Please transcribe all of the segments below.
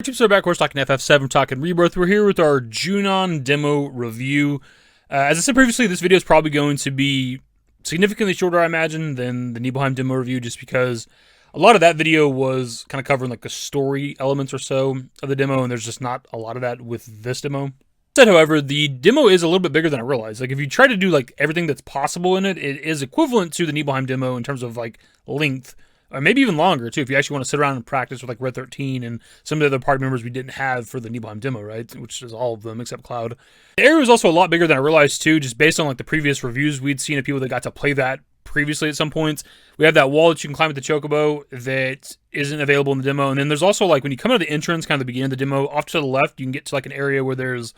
So back, of course, talking FF7, talking Rebirth. We're here with our Junon demo review. As I said previously, this video is probably going to be significantly shorter, I imagine, than the Nibelheim demo review, just because a lot of that video was kind of covering like the story elements or so of the demo, and there's just not a lot of that with this demo. However, the demo is a little bit bigger than I realized. Like, if you try to do like everything that's possible in it, it is equivalent to the Nibelheim demo in terms of like length. Or maybe even longer, too, if you actually want to sit around and practice with, like, Red 13 and some of the other party members we didn't have for the Nibelheim demo, right? Which is all of them except Cloud. The area was also a lot bigger than I realized, too, just based on, like, the previous reviews we'd seen of people that got to play that previously at some points. We have that wall that you can climb with the Chocobo that isn't available in the demo. And then there's also, like, when you come out of the entrance, kind of the beginning of the demo, off to the left, you can get to, like, an area where there's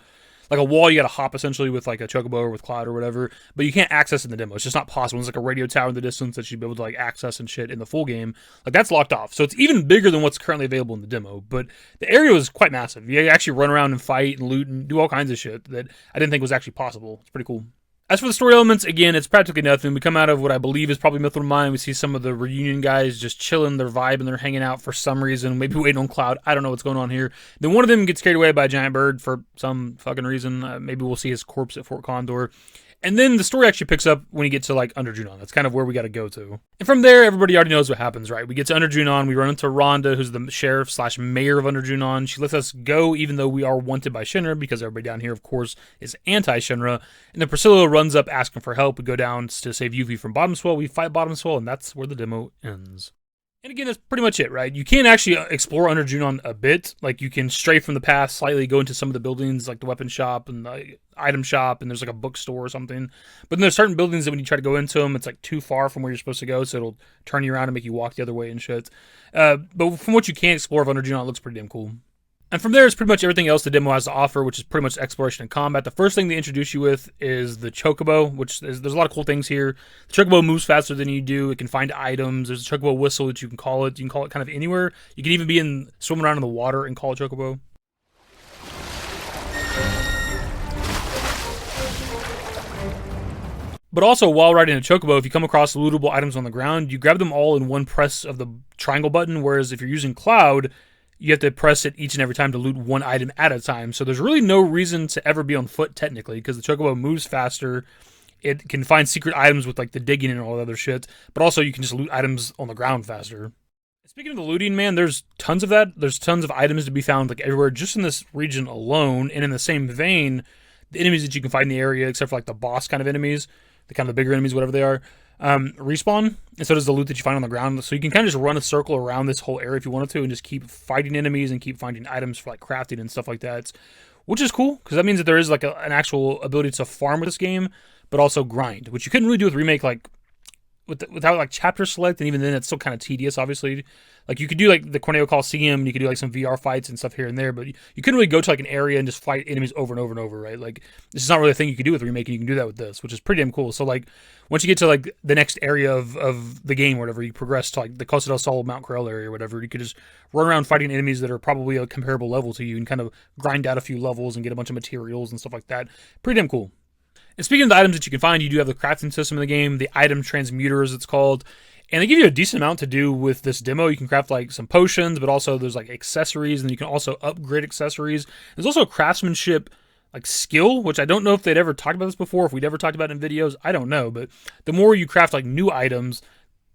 like a wall you gotta hop essentially with like a Chocobo or with Cloud or whatever, but you can't access it in the demo. It's just not possible. It's like a radio tower in the distance that you'd be able to like access and shit in the full game. Like, that's locked off. So it's even bigger than what's currently available in the demo, but the area was quite massive. You actually run around and fight and loot and do all kinds of shit that I didn't think was actually possible. It's pretty cool. As for the story elements, again, it's practically nothing. We come out of what I believe is probably Mythril Mine. We see some of the reunion guys just chilling their vibe and they're hanging out for some reason. Maybe waiting on Cloud. I don't know what's going on here. Then one of them gets carried away by a giant bird for some fucking reason. Maybe we'll see his corpse at Fort Condor. And then the story actually picks up when you get to, like, Under Junon. That's kind of where we got to go to. And from there, everybody already knows what happens, right? We get to Under Junon. We run into Rhonda, who's the sheriff/mayor of Under Junon. She lets us go, even though we are wanted by Shinra, because everybody down here, of course, is anti-Shinra. And then Priscilla runs up asking for help. We go down to save Yuffie from Bottom Swell. We fight Bottom Swell, and that's where the demo ends. And again, that's pretty much it, right? You can actually explore Under Junon a bit. Like, you can stray from the path slightly, go into some of the buildings, like the weapon shop and the item shop, and there's like a bookstore or something. But then there's certain buildings that when you try to go into them, it's like too far from where you're supposed to go, so it'll turn you around and make you walk the other way and shit. But from what you can explore of Under Junon, it looks pretty damn cool. And from there is pretty much everything else the demo has to offer, which is pretty much exploration and combat. The first thing they introduce you with is the Chocobo, which is, there's a lot of cool things here. The Chocobo moves faster than you do. It can find items. There's a Chocobo whistle that you can call it. You can call it kind of anywhere. You can even be swimming around in the water and call it Chocobo. But also, while riding a Chocobo, if you come across lootable items on the ground, you grab them all in one press of the triangle button, whereas if you're using Cloud, you have to press it each and every time to loot one item at a time. So there's really no reason to ever be on foot, technically, because the Chocobo moves faster. It can find secret items with like the digging and all that other shit, but also you can just loot items on the ground faster. Speaking of the looting, man, there's tons of that. There's tons of items to be found like everywhere, just in this region alone. And in the same vein, the enemies that you can find in the area, except for like the boss kind of enemies, the kind of the bigger enemies, whatever they are, respawn, and so does the loot that you find on the ground. So you can kind of just run a circle around this whole area if you wanted to, and just keep fighting enemies and keep finding items for like crafting and stuff like that, which is cool because that means that there is like an actual ability to farm with this game, but also grind, which you couldn't really do with remake, like without like chapter select, and even then it's still kind of tedious, obviously. Like, you could do like the Corneo Coliseum, and you could do like some VR fights and stuff here and there, but you couldn't really go to like an area and just fight enemies over and over and over, right? Like, this is not really a thing you could do with remake, and you can do that with this, which is pretty damn cool. So like, once you get to like the next area of the game or whatever, you progress to like the Costa del Sol Mount Corel area or whatever, you could just run around fighting enemies that are probably a comparable level to you and kind of grind out a few levels and get a bunch of materials and stuff like that. Pretty damn cool. And speaking of the items that you can find, you do have the crafting system in the game, the item transmuter as it's called, and they give you a decent amount to do with this demo. You can craft like some potions, but also there's like accessories, and you can also upgrade accessories. There's also a craftsmanship like skill, which I don't know if they'd ever talked about this before, if we'd ever talked about it in videos, I don't know, but the more you craft like new items,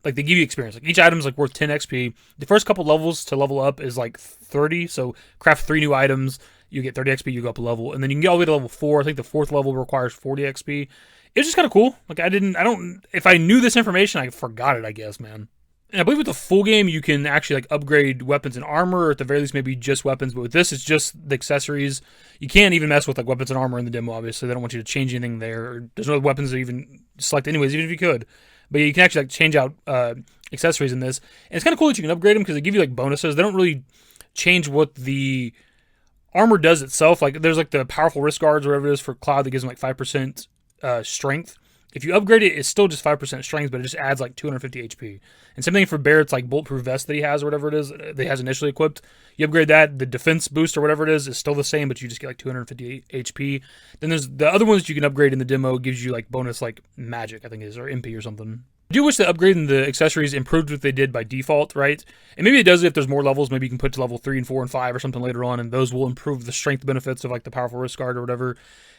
like they give you experience. Like, each item is like worth 10 XP. The first couple levels to level up is like 30, so craft 3 new items, you get 30 XP, you go up a level, and then you can get all the way to level 4. I think the 4th level requires 40 XP. It's just kind of cool. Like, if I knew this information, I forgot it, I guess, man. And I believe with the full game, you can actually like upgrade weapons and armor, or at the very least maybe just weapons, but with this, it's just the accessories. You can't even mess with like weapons and armor in the demo, obviously. They don't want you to change anything there. There's no weapons to even select anyways, even if you could. But yeah, you can actually like change out accessories in this. And it's kind of cool that you can upgrade them because they give you like bonuses. They don't really change what the armor does itself. Like, there's like the powerful wrist guards or whatever it is for Cloud that gives them like 5% strength. If you upgrade it, it's still just 5% strength, but it just adds like 250 HP. And same thing for Barrett's like bulletproof vest that he has or whatever it is that he has initially equipped. You upgrade that, the defense boost or whatever it is still the same, but you just get like 250 HP. Then there's the other ones that you can upgrade in the demo, gives you like bonus like magic, I think it is, or MP or something. I do wish that upgrading the accessories improved what they did by default, right? And maybe it does it if there's more levels. Maybe you can put to level 3 and 4 and 5 or something later on, and those will improve the strength benefits of like the powerful wrist guard or whatever.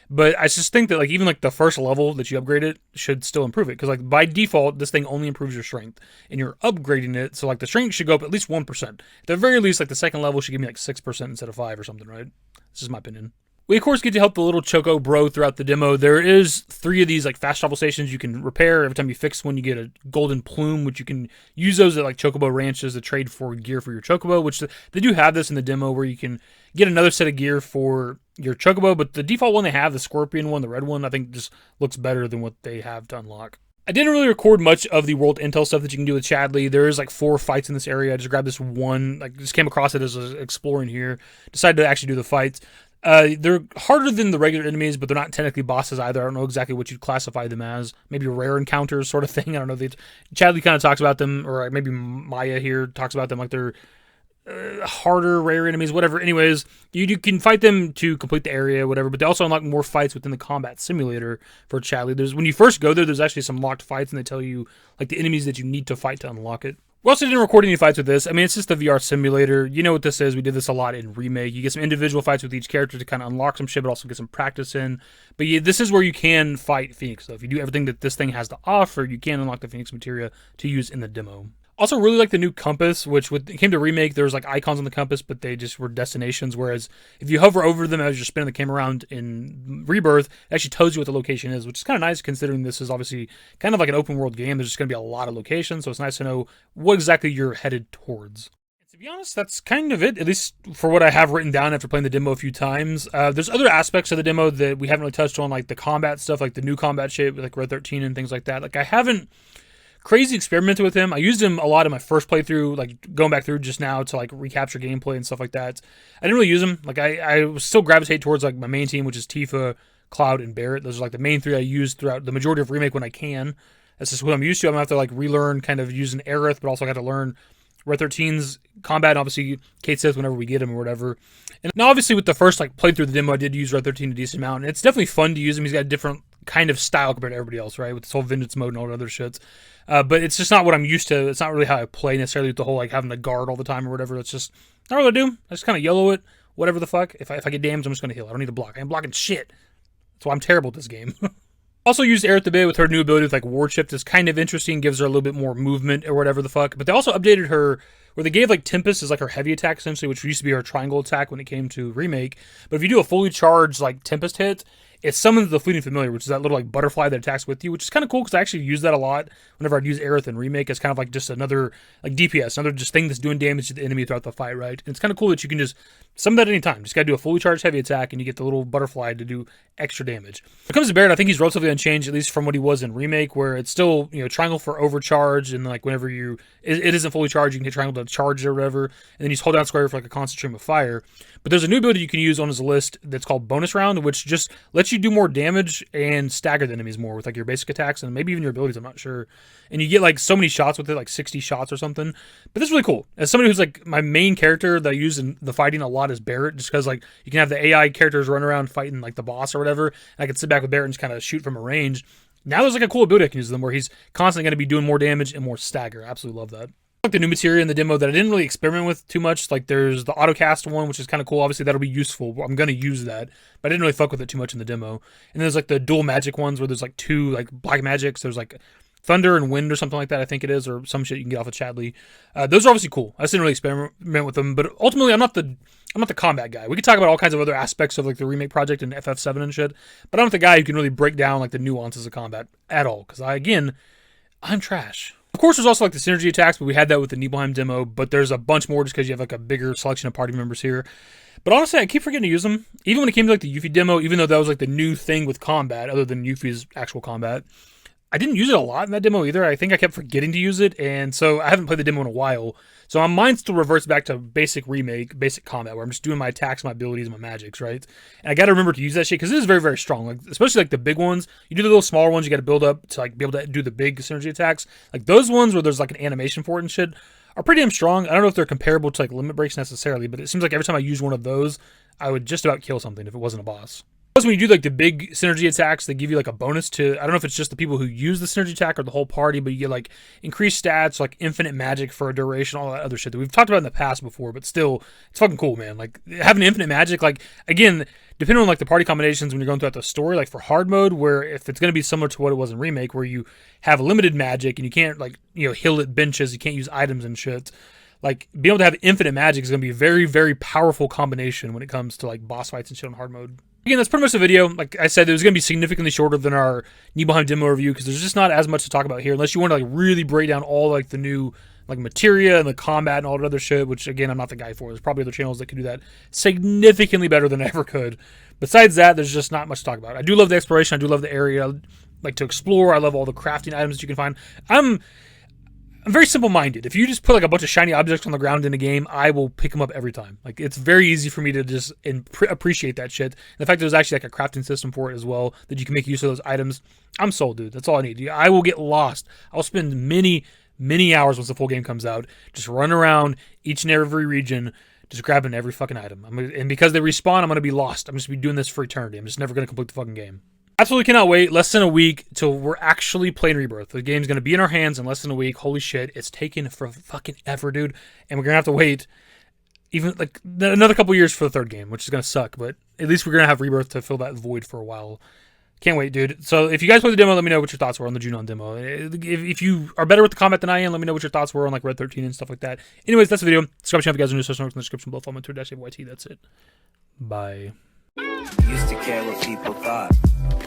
But I just think that like even like the first level that you upgrade it should still improve it, because like by default this thing only improves your strength, and you're upgrading it, so like the strength should go up at least 1%. At the very least, like the second level should give me like 6% instead of 5 or something, right? This is my opinion. We, of course, get to help the little Choco bro throughout the demo. There is 3 of these like fast travel stations you can repair. Every time you fix one, you get a golden plume, which you can use those at like Chocobo ranches to trade for gear for your Chocobo, which they do have this in the demo where you can get another set of gear for your Chocobo, but the default one they have, the Scorpion one, the red one, I think just looks better than what they have to unlock. I didn't really record much of the world intel stuff that you can do with Chadley. There is like 4 fights in this area. I just grabbed this one, like just came across it as I was exploring here. Decided to actually do the fights. They're harder than the regular enemies, but they're not technically bosses either. I don't know exactly what you'd classify them as. Maybe rare encounters sort of thing. I don't know. Chadley kind of talks about them, or maybe Maya here talks about them like they're harder, rare enemies, whatever. Anyways, you can fight them to complete the area, whatever, but they also unlock more fights within the combat simulator for Chadley. When you first go there, there's actually some locked fights, and they tell you like the enemies that you need to fight to unlock it. We also didn't record any fights with this. I mean, it's just a VR simulator. You know what this is. We did this a lot in Remake. You get some individual fights with each character to kind of unlock some shit, but also get some practice in. But yeah, this is where you can fight Phoenix. So if you do everything that this thing has to offer, you can unlock the Phoenix materia to use in the demo. Also, really like the new compass, which when it came to Remake, there was like icons on the compass, but they just were destinations. Whereas if you hover over them as you're spinning the camera around in Rebirth, it actually tells you what the location is, which is kind of nice considering this is obviously kind of like an open world game. There's just going to be a lot of locations, so it's nice to know what exactly you're headed towards. To be honest, that's kind of it, at least for what I have written down after playing the demo a few times. There's other aspects of the demo that we haven't really touched on, like the combat stuff, like the new combat shape with like Red 13 and things like that. Like I haven't crazy experimented with him. I used him a lot in my first playthrough, like going back through just now to like recapture gameplay and stuff like that. I didn't really use him. Like I still gravitate towards like my main team, which is Tifa, Cloud, and Barret. Those are like the main 3 I use throughout the majority of Remake when I can. That's just what I'm used to. I'm gonna have to like relearn kind of using Aerith, but also got to learn Red 13's combat, and obviously Kate Sith whenever we get him or whatever. And now obviously with the first like playthrough of the demo, I did use Red 13 a decent amount, and it's definitely fun to use him. He's got a different kind of style compared to everybody else, right? With this whole vengeance mode and all that other shits. But it's just not what I'm used to. It's not really how I play necessarily with the whole like having to guard all the time or whatever. It's just not what I do. I just kind of yellow it, whatever the fuck. If I get damaged, I'm just going to heal. I don't need to block. I ain't blocking shit. That's why I'm terrible at this game. Also used Aerith a bit with her new ability with like Ward Shift. Is kind of interesting, gives her a little bit more movement or whatever the fuck. But they also updated her where they gave like Tempest as like her heavy attack essentially, which used to be her triangle attack when it came to Remake. But if you do a fully charged like Tempest hit, it summons the Fleeting Familiar, which is that little like butterfly that attacks with you, which is kind of cool because I actually use that a lot whenever I'd use Aerith in Remake as kind of like just another like DPS, another just thing that's doing damage to the enemy throughout the fight, right? And it's kind of cool that you can just summon that anytime. Just gotta do a fully charged heavy attack and you get the little butterfly to do extra damage. When it comes to Barret, I think he's relatively unchanged, at least from what he was in Remake, where it's still, you know, triangle for overcharge, and like whenever it isn't fully charged, you can hit triangle to charge it or whatever, and then you just hold down square for like a constant stream of fire. But there's a new ability you can use on his list that's called Bonus Round, which just lets you do more damage and stagger the enemies more with like your basic attacks and maybe even your abilities, I'm not sure. And you get like so many shots with it, like 60 shots or something. But this is really cool. As somebody who's like my main character that I use in the fighting a lot is Barret, just because like you can have the AI characters run around fighting like the boss or whatever, and I can sit back with Barret and just kind of shoot from a range. Now there's like a cool ability I can use them where he's constantly going to be doing more damage and more stagger. I absolutely love that. Like the new materia in the demo that I didn't really experiment with too much. Like there's the autocast one, which is kind of cool. Obviously that'll be useful. I'm going to use that, but I didn't really fuck with it too much in the demo. And then there's like the dual magic ones where there's like 2 like black magics. There's like thunder and wind or something like that, I think it is, or some shit you can get off of Chadley. Those are obviously cool. I just didn't really experiment with them, but ultimately I'm not the combat guy. We could talk about all kinds of other aspects of like the Remake project and FF7 and shit, but I'm not the guy who can really break down like the nuances of combat at all, because I'm trash. Of course, there's also like the synergy attacks, but we had that with the Nibelheim demo, but there's a bunch more just because you have like a bigger selection of party members here. But honestly, I keep forgetting to use them. Even when it came to like the Yuffie demo, even though that was like the new thing with combat, other than Yuffie's actual combat, I didn't use it a lot in that demo either. I think I kept forgetting to use it, and so I haven't played the demo in a while. So my mind still reverts back to basic Remake, basic combat, where I'm just doing my attacks, my abilities, my magics, right? And I got to remember to use that shit because it is very, very strong. Like especially like the big ones, you do the little smaller ones, you got to build up to like be able to do the big synergy attacks. Like those ones where there's like an animation for it and shit are pretty damn strong. I don't know if they're comparable to like limit breaks necessarily, but it seems like every time I use one of those, I would just about kill something if it wasn't a boss. Plus, when you do like the big synergy attacks, they give you like a bonus to, I don't know if it's just the people who use the synergy attack or the whole party, but you get like increased stats, like infinite magic for a duration, all that other shit that we've talked about in the past before, but still, it's fucking cool, man. Like having infinite magic, like again, depending on like the party combinations when you're going throughout the story, like for hard mode, where if it's going to be similar to what it was in Remake, where you have limited magic and you can't like, you know, heal at benches, you can't use items and shit. Like being able to have infinite magic is going to be a very, very powerful combination when it comes to like boss fights and shit on hard mode. Again, that's pretty much the video. Like I said, it was going to be significantly shorter than our Nibelheim demo review because there's just not as much to talk about here unless you want to like really break down all like the new like materia and the combat and all that other shit, which again, I'm not the guy for. There's probably other channels that could do that significantly better than I ever could. Besides that, there's just not much to talk about. I do love the exploration. I do love the area. I like to explore. I love all the crafting items that you can find. I'm very simple-minded. If you just put like a bunch of shiny objects on the ground in a game, I will pick them up every time. Like it's very easy for me to just appreciate that shit. And the fact that there's actually like a crafting system for it as well, that you can make use of those items, I'm sold, dude. That's all I need. I will get lost. I'll spend many hours once the full game comes out, just run around each and every region, just grabbing every fucking item. And because they respawn, I'm gonna be lost. I'm just gonna be doing this for eternity. I'm just never gonna complete the fucking game. Absolutely cannot wait. Less than a week till we're actually playing Rebirth. The game's going to be in our hands in less than a week. Holy shit. It's taken for fucking ever, dude. And we're going to have to wait even like another couple years for the third game, which is going to suck. But at least we're going to have Rebirth to fill that void for a while. Can't wait, dude. So if you guys played the demo, let me know what your thoughts were on the Junon demo. If you are better with the combat than I am, let me know what your thoughts were on like Red 13 and stuff like that. Anyways, that's the video. Subscribe to the channel if you guys are new. Search in the description below. Follow me on Twitter, _YT. That's it. Bye. Used to care what people thought,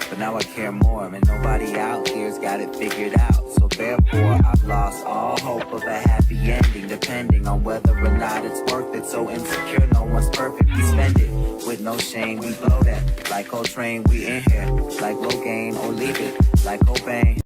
but now I care more, and nobody out here's got it figured out. So therefore I've lost all hope of a happy ending, depending on whether or not it's worth it. So insecure, no one's perfect, we spend it with no shame. We blow that like Coltrane, we in here like Low Gain, or leave it like Cobain.